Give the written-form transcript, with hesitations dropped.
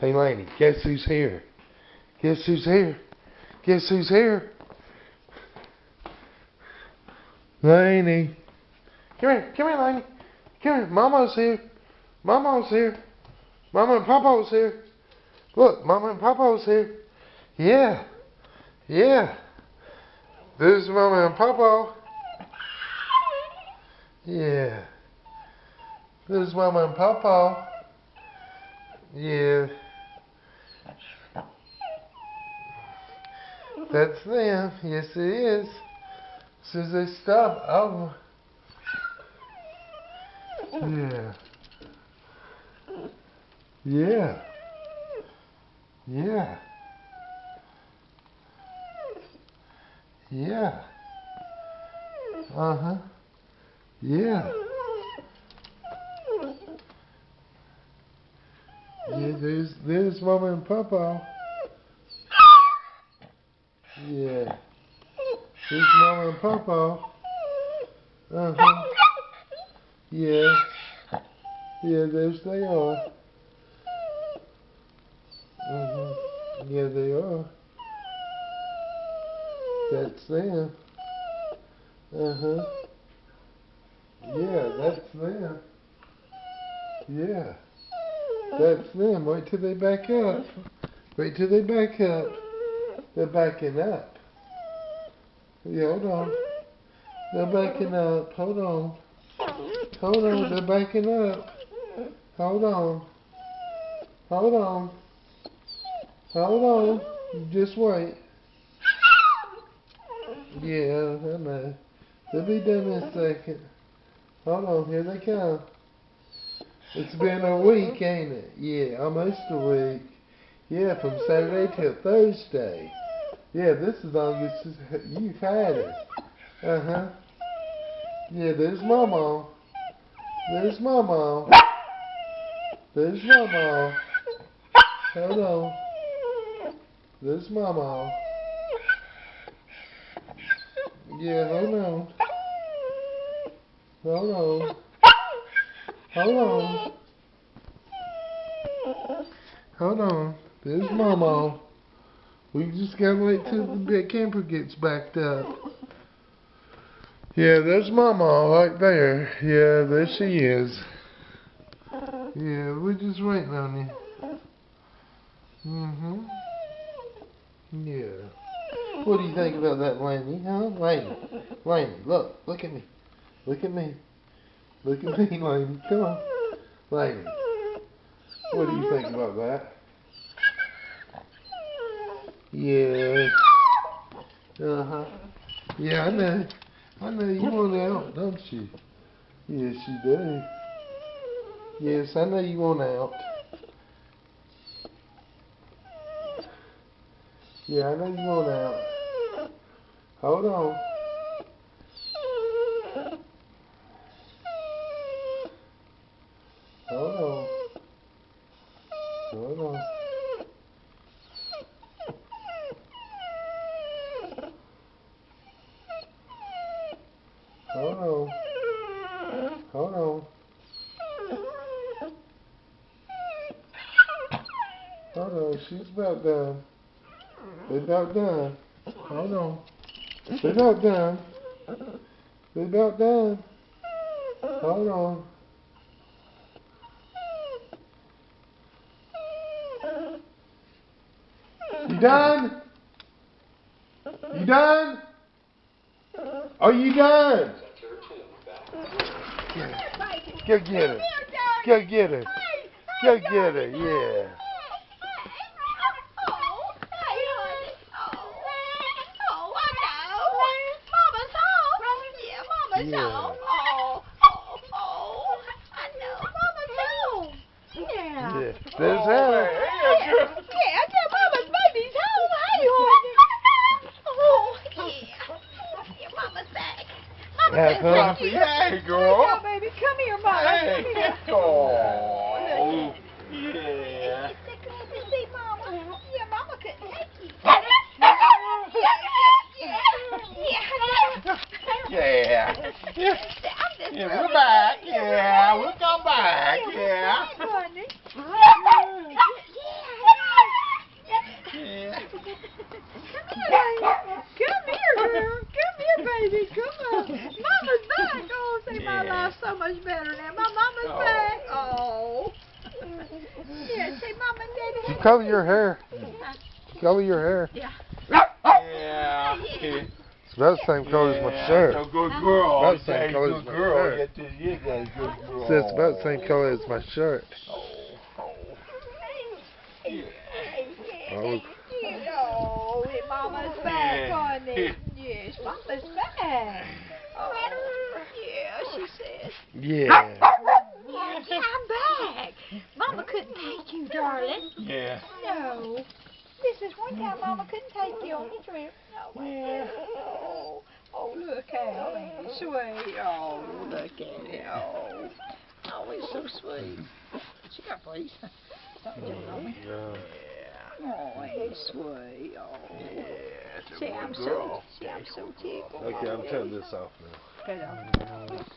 Hey, Laney, guess who's here? Guess who's here? Guess who's here? Laney. Come here, Laney. Come here, Mama's here. Mama's here. Mama and Papa's here. Look, Mama and Papa's here. Yeah. Yeah. This is Mama and Papa. Yeah. This is Mama and Papa. Yeah. That's them. Yes, it is. As soon as they stop, oh. Yeah. Yeah. Yeah. Yeah. Uh-huh. Yeah. Yeah, there's Mama and Papa. Yeah. There's Mama and Papa. Uh-huh. Yeah. Yeah, there's they are. Mm-hmm. Yeah, they are. That's them. Uh-huh. Yeah, that's them. Yeah. That's them. Wait till they back up. Wait till they back up. They're backing up. Yeah, hold on. They're backing up. Hold on. Hold on. They're backing up. Hold on. Hold on. Hold on. Just wait. Yeah, I know. They'll be done in a second. Hold on. Here they come. It's been a week, ain't it? Yeah, almost a week. Yeah, from Saturday till Thursday. Yeah, this is longest you've had it. Uh-huh. Yeah, there's Mama. There's Mama. There's Mama. Hold on. There's Mama. Yeah, hold on. Hold on. Hold on. Hold on. There's Mama. We just gotta wait till the big camper gets backed up. Yeah, there's Mama right there. Yeah, there she is. Yeah, we're just waiting on you. Mm-hmm. Yeah. What do you think about that, Laney? Huh? Laney. Laney, look at me. Look at me. Look at me, Laney. Come on. Laney. What do you think about that? Yeah. Uh-huh. Yeah, I know. I know you want out, don't you? Yes, you do. Yes, I know you want out. Yeah, I know you want out. Hold on. Hold on. Hold on. Hold on. Hold on. Hold on. She's about done. They're about done. Hold on. They're about done. They're about done. Hold on. You done? You done? Are you done? Go get her. Go get her. Go get her, yeah. Yeah. Oh, I know. Mama's home. Yeah. Yeah. There's Hannah. Yeah, I tell Mama's baby's home. Hey, honey. Oh, yeah. Yeah, Mama's back. Have fun. Hey, girl. Come here, baby. Come here, Mama. Hey. Come here. Oh, yeah. Is it glad to see Mama? Yeah, Mama couldn't take you. Yeah. Yeah, we're back. Yeah, we'll come back. Yeah. Honey. Yeah. say Mama and Daddy. You color your hair. Color your hair. Yeah. Yeah. It's about the same color as my shirt. That's a good girl. About the same That's a color as good my girl. shirt. Yes, yes, that's a good girl. So it's about the same color as my shirt. Oh. Oh. Oh, Mama's back, honey. Yes, Mama's back. Oh, yeah, she says. Yeah. Yeah, I'm back. Mama couldn't take you, darling. Yeah. No. This is one time Mama couldn't take you on the trip. No. Oh, look how ain't it sweet. Oh, look at it. Oh, it's so sweet. She got please. Oh, ain't it sweet. Oh. Yeah, it's a See, good I'm girl. so tickled. Okay, I'm cutting this off now. Cut it off.